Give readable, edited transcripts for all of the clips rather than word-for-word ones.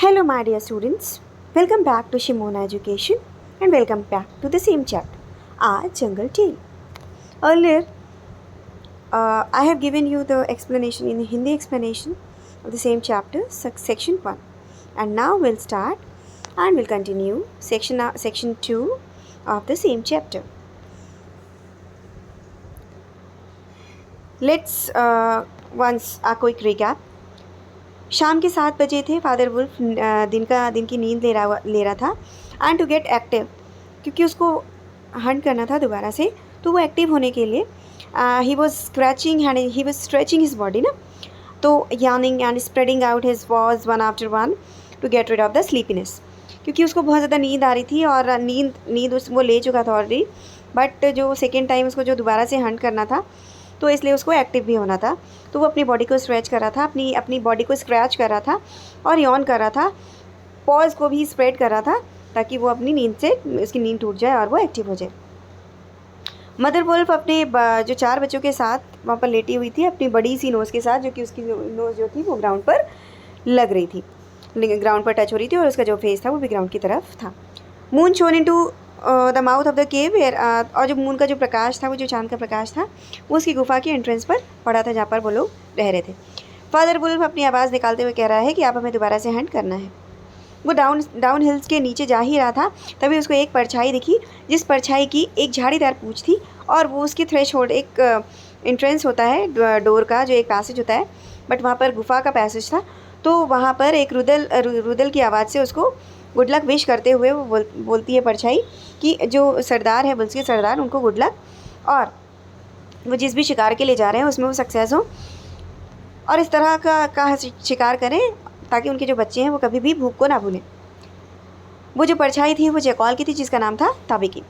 Hello, my dear students. Welcome back to Shimona Education and welcome back to the same chapter, our Jungle Tale. Earlier, I have given you the explanation in the Hindi explanation of the same chapter, section 1. And now we'll start and we'll continue section 2 of the same chapter. Let's once a quick recap. शाम के 7 बजे थे. Father wolf दिन की नींद ले रहा था. एंड टू गेट एक्टिव, क्योंकि उसको हंट करना था दोबारा से, तो वो एक्टिव होने के लिए he was scratching and he was stretching his body ना, तो yawning and spreading out his was one after one to get rid of the sleepiness, क्योंकि उसको बहुत ज़्यादा नींद आ रही थी और नींद वो ले चुका था ऑलरेडी. बट जो सेकेंड टाइम उसको जो दोबारा से हंट करना था, तो इसलिए उसको एक्टिव भी होना था. तो वो अपनी बॉडी को स्ट्रेच कर रहा था, अपनी बॉडी को स्क्रैच कर रहा था और यॉन कर रहा था. पॉज को भी स्प्रेड कर रहा था ताकि वो अपनी नींद से उसकी नींद टूट जाए और वो एक्टिव हो जाए. मदर वुल्फ अपने जो 4 बच्चों के साथ वहाँ पर लेटी हुई थी, अपनी बड़ी सी नोज़ के साथ, जो कि उसकी नोज़ जो थी वो ग्राउंड पर लग रही थी, ग्राउंड पर टच हो रही थी, और उसका जो फेस था वो भी ग्राउंड की तरफ था. Moon shone into the mouth of the cave where, और जो मून का जो प्रकाश था, वो जो चांद का प्रकाश था, वो उसकी गुफा की एंट्रेंस पर पड़ा था, जहाँ पर वो लोग रह रहे थे. फादर वुल्फ अपनी आवाज़ निकालते हुए कह रहा है कि आप हमें दोबारा से हंट करना है. वो डाउन हिल्स के नीचे जा ही रहा था, तभी उसको एक परछाई दिखी, जिस परछाई की एक झाड़ीदार पूँछ थी, और वो उसकी थ्रेशोल्ड, एक एंट्रेंस होता है डोर का, जो एक पैसेज होता है, बट वहाँ पर गुफा का पैसेज था. तो वहाँ पर एक रुदल की आवाज़ से उसको गुड लक विश करते हुए वो बोलती है परछाई कि जो सरदार है, बुल्स के सरदार, उनको गुड लक, और वो जिस भी शिकार के लिए जा रहे हैं उसमें वो सक्सेस हो, और इस तरह का शिकार करें ताकि उनके जो बच्चे हैं वो कभी भी भूख को ना भूलें. वो जो परछाई थी वो जैकॉल की थी, जिसका नाम था ताबेकी.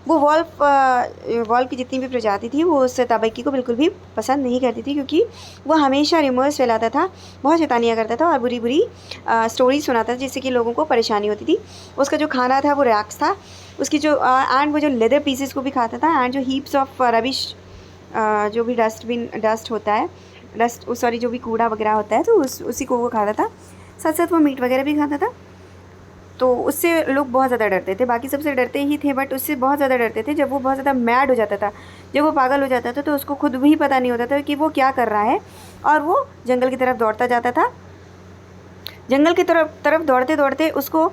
वो वॉल्फ की जितनी भी प्रजाति थी वो उस ताबेकी को बिल्कुल भी पसंद नहीं करती थी, क्योंकि वो हमेशा रिमर्स फैलाता था, बहुत शैतानियाँ करता था और बुरी बुरी स्टोरी सुनाता था, जिससे कि लोगों को परेशानी होती थी. उसका जो खाना था वो रैक्स था, उसकी जो एंड वो जो लेदर पीसेस को भी खाता था, एंड जो हीप्स ऑफ रबिश, जो भी डस्ट होता है, जो भी कूड़ा वगैरह होता है, तो उसी को वो खाता था. साथ साथ वो मीट वगैरह भी खाता था. तो उससे लोग बहुत ज़्यादा डरते थे. बाकी सबसे डरते ही थे, बट उससे बहुत ज़्यादा डरते थे जब वो बहुत ज़्यादा मैड हो जाता था, जब वो पागल हो जाता था, तो उसको खुद भी पता नहीं होता था कि वो क्या कर रहा है, और वो जंगल की तरफ दौड़ता जाता था. जंगल की तरफ दौड़ते दौड़ते उसको,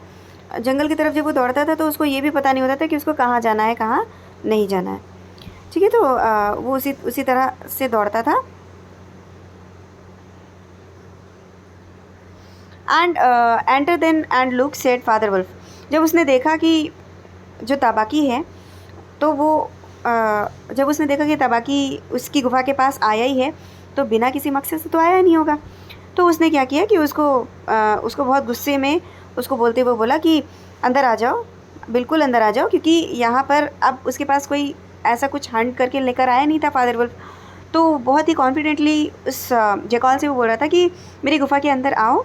जंगल की तरफ जब वो दौड़ता था, तो उसको ये भी पता नहीं होता था कि उसको कहाँ जाना है, कहाँ नहीं जाना है. ठीक है, तो वो उसी तरह से दौड़ता था. And enter then and look said father wolf. जब उसने देखा कि जो ताबाकी है, तो वो जब उसने देखा कि ताबाकी उसकी गुफा के पास आया ही है, तो बिना किसी मकसद से तो आया नहीं होगा. तो उसने क्या किया कि उसको बहुत गुस्से में उसको बोलते हुए बोला कि अंदर आ जाओ, बिल्कुल अंदर आ जाओ, क्योंकि यहाँ पर अब उसके पास कोई ऐसा कुछ हंट करके लेकर आया नहीं था फादर वुल्फ. तो बहुत ही कॉन्फिडेंटली उस जैकॉल से वो बोल रहा था कि मेरी गुफा के अंदर आओ,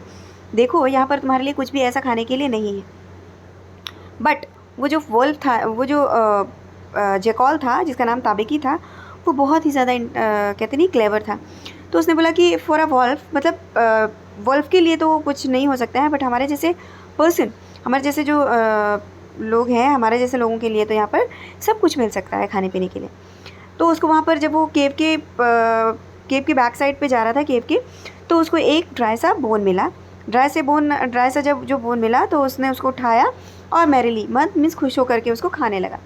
देखो यहाँ पर तुम्हारे लिए कुछ भी ऐसा खाने के लिए नहीं है. बट वो जो वुल्फ था, वो जो जैकॉल था, जिसका नाम ताबेकी था, वो बहुत ही ज़्यादा कहते नहीं क्लेवर था. तो उसने बोला कि फॉर अ वुल्फ, मतलब वुल्फ के लिए तो कुछ नहीं हो सकता है, बट हमारे जैसे पर्सन, हमारे जैसे जो लोग हैं, हमारे जैसे लोगों के लिए तो यहाँ पर सब कुछ मिल सकता है खाने पीने के लिए. तो उसको वहाँ पर जब वो केव के बैक साइड पे जा रहा था, केव के, तो उसको एक ड्राई सा जो बोन मिला, तो उसने उसको उठाया और मैरिली मीन्स खुश होकर के उसको खाने लगा.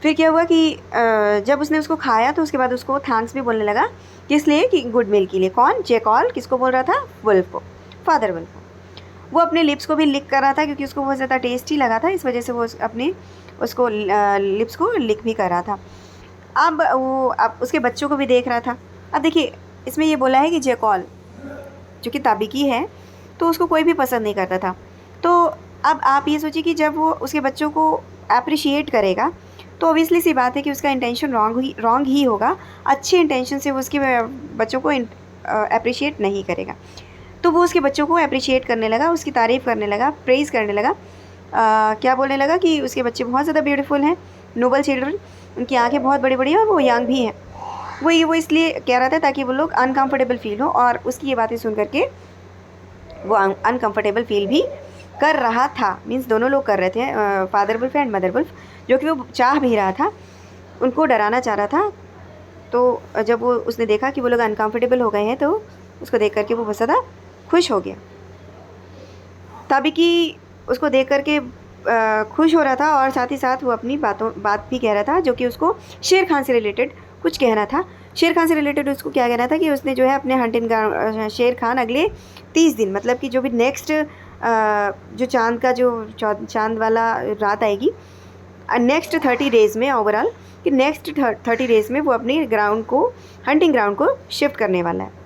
फिर क्या हुआ कि जब उसने उसको खाया, तो उसके बाद उसको थैंक्स भी बोलने लगा, किस लिए, कि गुड मील के लिए. कौन? जैकॉल. किसको बोल रहा था? वुल्फ को, फादर वुल्फ को. वो अपने लिप्स को भी लिक कर रहा था, क्योंकि उसको बहुत ज़्यादा टेस्टी लगा था, इस वजह से वो उसको लिप्स को लिक भी कर रहा था. अब उसके बच्चों को भी देख रहा था. अब देखिए, इसमें ये बोला है कि जैकॉल जो कि ताबेकी है, तो उसको कोई भी पसंद नहीं करता था. तो अब आप ये सोचिए कि जब वो उसके बच्चों को अप्रिशिएट करेगा, तो ऑब्वियसली सी बात है कि उसका इंटेंशन रॉन्ग ही होगा. अच्छे इंटेंशन से वो उसके बच्चों को अप्रिशिएट नहीं करेगा. तो वो उसके बच्चों को अप्रिशिएट करने लगा, उसकी तारीफ़ करने लगा, प्रेज़ करने लगा. क्या बोलने लगा कि उसके बच्चे बहुत ज़्यादा ब्यूटीफुल हैं, नोबल चिल्ड्रन, उनकी आँखें बहुत बड़ी बड़ी हैं और वो यंग भी हैं. वो इसलिए कह रहा था ताकि वो लोग अनकंफर्टेबल फील हो, और उसकी ये बातें सुन करके वो अनकंफर्टेबल फील भी कर रहा था, मीन्स दोनों लोग कर रहे थे, father wolf and mother wolf, जो कि वो चाह भी रहा था, उनको डराना चाह रहा था। तो जब वो उसने देखा कि वो लोग अनकंफर्टेबल हो गए हैं तो उसको देख करके वो बहुत ज़्यादा खुश हो गया। तभी कि उसको देख करके खुश हो रहा था और साथ ही साथ वो अपनी बात भी कह रहा था, जो कि उसको शेर खान से रिलेटेड कुछ कहना था। शेर खान से रिलेटेड उसको क्या कहना था कि उसने जो है अपने हंटिंग ग्राउंड, शेर खान अगले 30 दिन, मतलब कि जो भी नेक्स्ट जो चांद का जो चांद वाला रात आएगी, नेक्स्ट 30 डेज़ में, ओवरऑल कि नेक्स्ट 30 डेज़ में वो अपनी ग्राउंड को, हंटिंग ग्राउंड को शिफ्ट करने वाला है।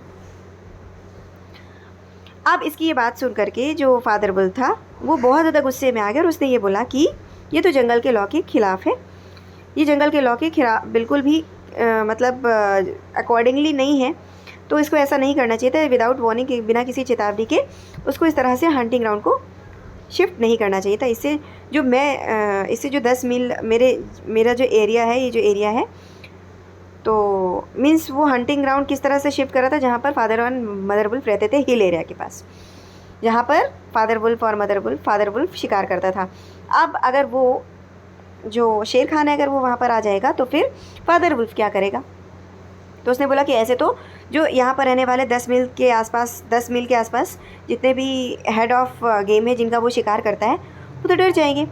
अब इसकी ये बात सुन करके जो फादर वुल्फ था वो बहुत ज़्यादा गुस्से में आ गया और उसने ये बोला कि ये तो जंगल के लॉ के ख़िलाफ़ है, ये जंगल के लॉ के खिलाफ बिल्कुल भी मतलब अकॉर्डिंगली नहीं है, तो इसको ऐसा नहीं करना चाहिए था। विदाउट वार्निंग के, बिना किसी चेतावनी के उसको इस तरह से हंटिंग ग्राउंड को शिफ्ट नहीं करना चाहिए था। इससे जो 10 मील मेरा जो एरिया है, ये जो एरिया है, तो मीन्स वो हंटिंग ग्राउंड किस तरह से शिफ्ट कर रहा था, जहाँ पर फादर और मदर वुल्फ रहते थे, हिल एरिया के पास, जहाँ पर फादर वुल्फ शिकार करता था। अब अगर वो जो शेर खान है, अगर वो वहाँ पर आ जाएगा तो फिर फादर वुल्फ क्या करेगा? तो उसने बोला कि ऐसे तो जो यहाँ पर रहने वाले 10 मील के आसपास जितने भी हेड ऑफ गेम है जिनका वो शिकार करता है, वो तो डर जाएंगे।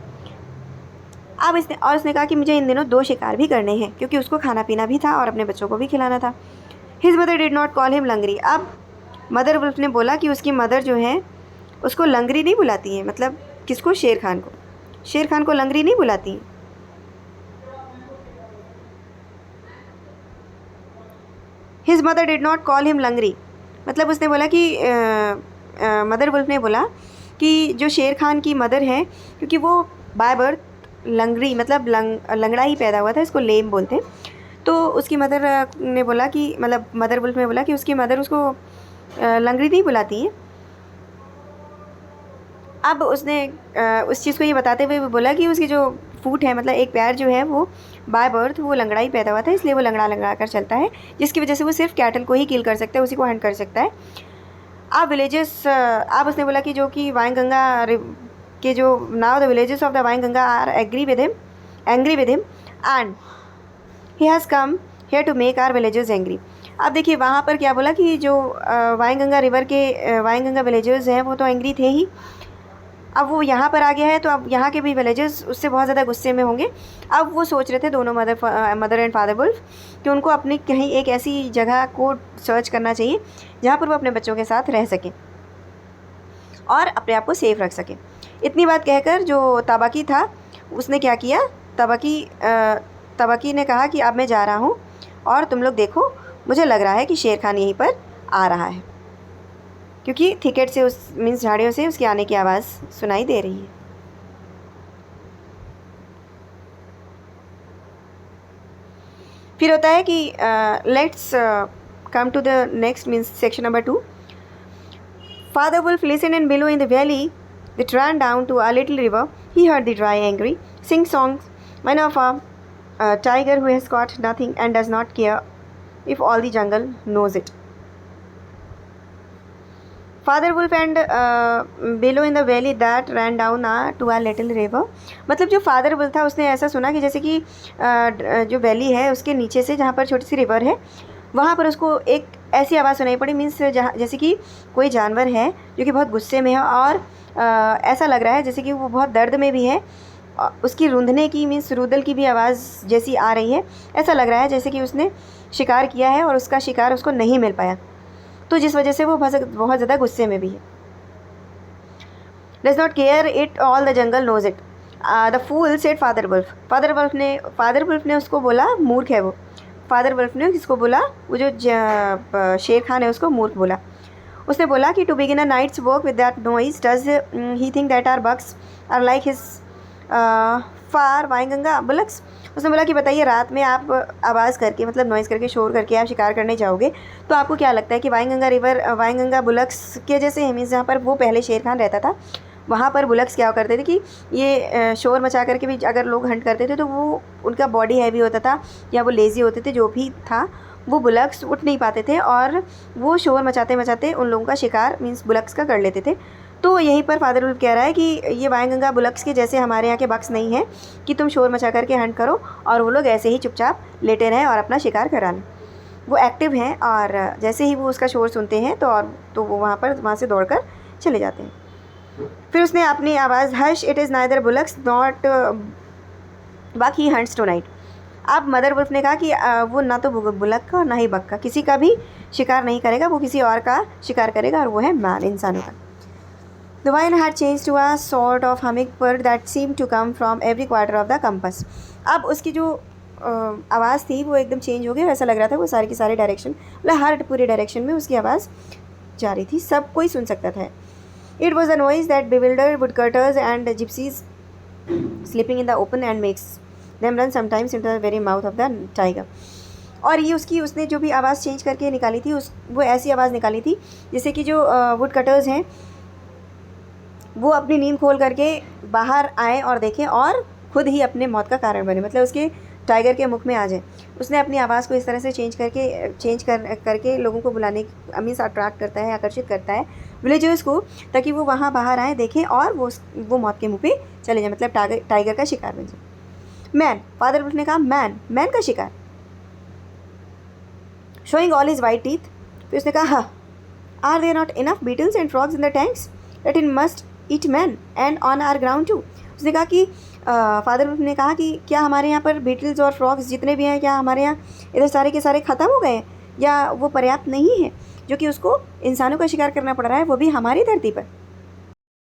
अब उसने कहा कि मुझे इन दिनों 2 शिकार भी करने हैं, क्योंकि उसको खाना पीना भी था और अपने बच्चों को भी खिलाना था। His mother did not call him Lungri. अब मदर वुल्फ ने बोला कि उसकी मदर जो है उसको लंगरी नहीं बुलाती है, मतलब किसको? शेर खान को लंगरी नहीं बुलाती हैं। His mother did not call him Lungri, मतलब उसने बोला कि मदर वुल्फ ने बोला कि जो शेर खान की मदर है, क्योंकि वो बाय बर्थ लंगड़ी, मतलब लंगड़ा ही पैदा हुआ था, इसको लेम बोलते हैं, तो उसकी मदर ने बोला कि, मतलब मदर वुल्फ ने बोला कि उसकी मदर उसको लंगड़ी नहीं बुलाती हैं। अब उसने उस चीज़ को ये बताते हुए वो बोला कि उसकी जो फूट है, मतलब एक पैर जो है वो बाय बर्थ वो लंगड़ा ही पैदा हुआ था, इसलिए वो लंगड़ा कर चलता है, जिसकी वजह से वो सिर्फ कैटल को ही किल कर सकता है, उसी को हंट कर सकता है। अब उसने बोला कि जो कि वाइनगंगा के जो now the villages of the Waingunga are angry with him and he has come here to make our villages angry. अब देखिए वहाँ पर क्या बोला कि जो वाइनगंगा रिवर के वाइनगंगा विलेजेस हैं वो तो एंग्री थे ही, अब वो यहाँ पर आ गया है तो अब यहाँ के भी विलेजेस उससे बहुत ज़्यादा गुस्से में होंगे। अब वो सोच रहे थे दोनों मदर एंड फादर वुल्फ कि उनको अपनी कहीं एक ऐसी जगह को सर्च करना चाहिए जहाँ पर वो अपने बच्चों के साथ रह सकें और अपने आप को सेफ रख सकें। इतनी बात कहकर जो तबाकी था उसने क्या किया, तबाकी ने कहा कि अब मैं जा रहा हूँ और तुम लोग देखो, मुझे लग रहा है कि शेर खान यहीं पर आ रहा है, क्योंकि थिकेट से मीन्स झाड़ियों से उसके आने की आवाज़ सुनाई दे रही है। फिर होता है कि let's come to the next means section number 2। Father wolf listen and below in the valley that ran down to a little river. He heard the dry, angry sing songs, one of a tiger who has got nothing and does not care if all the jungle knows it. Father Wolf and below in the valley that ran down to a little river. मतलब जो father wolf था उसने ऐसा सुना कि जैसे कि जो वैली है उसके नीचे से जहाँ पर छोटी सी रिवर है वहाँ पर उसको एक ऐसी आवाज़ सुनाई पड़ी, मीन्स जहाँ जैसे कि कोई जानवर है जो कि बहुत गुस्से में है और ऐसा लग रहा है जैसे कि वो बहुत दर्द में भी है, उसकी रूंधने की मीन्स रुदल की भी आवाज़ जैसी आ रही है। ऐसा लग रहा है जैसे कि उसने शिकार किया है और उसका शिकार उसको नहीं मिल पाया, तो जिस वजह से वो बहुत ज़्यादा गुस्से में भी है। Does not care it all the jungle knows it the fool said father wolf. Father wolf ने उसको बोला मूर्ख है वो। फादर वुल्फ ने किसको बोला? वो जो शेर खान है उसको मूर्ख बोला। उसने बोला कि to begin a night's work with that noise does he think that our bucks are like his fat Waingunga bullocks. उसने बोला कि बताइए रात में आप आवाज़ करके, मतलब नॉइज़ करके, शोर करके आप शिकार करने जाओगे तो आपको क्या लगता है कि वाइनगंगा बुलक्स के जैसे है? मीन्स जहाँ पर वो पहले शेर खान रहता था वहाँ पर बुलक्स क्या करते थे कि ये शोर मचा करके भी अगर लोग हंट करते थे तो वो उनका बॉडी हैवी होता था या वो लेज़ी होते थे, जो भी था वो बुलक्स उठ नहीं पाते थे और वो शोर मचाते मचाते उन लोगों का शिकार मीन्स बुलक्स का कर लेते थे। तो यहीं पर फादर वुल्फ कह रहा है कि ये वाइनगंगा बुलक्स के जैसे हमारे यहाँ के बक्स नहीं है कि तुम शोर मचा करके हंट करो और वो लोग ऐसे ही चुपचाप लेटे रहें और अपना शिकार करा लें। वो एक्टिव हैं और जैसे ही वो उसका शोर सुनते हैं तो वो वहाँ से दौड़कर चले जाते हैं। फिर उसने अपनी आवाज़ hush it is neither bullocks not buck he hunts tonight. अब मदर वुल्फ ने कहा कि वो ना तो बुलक का और ना ही बक का, किसी का भी शिकार नहीं करेगा, वो किसी और का शिकार करेगा और वो है मैन, इंसानों का। The wine had changed to a sort of hummingbird that seemed to come from every quarter of the compass. अब उसकी जो आवाज़ थी वो एकदम चेंज हो गई, ऐसा लग रहा था वो सारे के सारे डायरेक्शन, मतलब हर पूरे डायरेक्शन में उसकी आवाज़ जा रही थी, सब कोई सुन सकता था। It was a noise that bewildered woodcutters and gypsies sleeping in the open and makes them run sometimes into the very mouth of the tiger. और ये उसने जो भी आवाज़ चेंज करके निकाली थी वो ऐसी आवाज़ निकाली थी जैसे कि जो वुड कटर्स हैं वो अपनी नींद खोल करके बाहर आए और देखें और खुद ही अपने मौत का कारण बने, मतलब उसके टाइगर के मुख में आ जाए। उसने अपनी आवाज़ को इस तरह से चेंज करके लोगों को बुलाने मीन्स अट्रैक्ट करता है, आकर्षित करता है विलेजर्स को, ताकि वो वहाँ बाहर आए, देखें और वो मौत के मुँह पे चले जाए, मतलब टाइगर का शिकार बन जाए। मैन, फादर वुल्फ ने कहा मैन का शिकार, showing all his white teeth. फिर उसने कहा are there not enough beetles and frogs in the tanks that in must eat man and on our ground too. उसने कहा कि फादर वुल्फ ने कहा कि क्या हमारे यहाँ पर बीटल्स और फ्रॉग्स जितने भी हैं, क्या हमारे यहाँ इधर सारे के सारे ख़त्म हो गए हैं या वो पर्याप्त नहीं है जो कि उसको इंसानों का शिकार करना पड़ रहा है, वो भी हमारी धरती पर।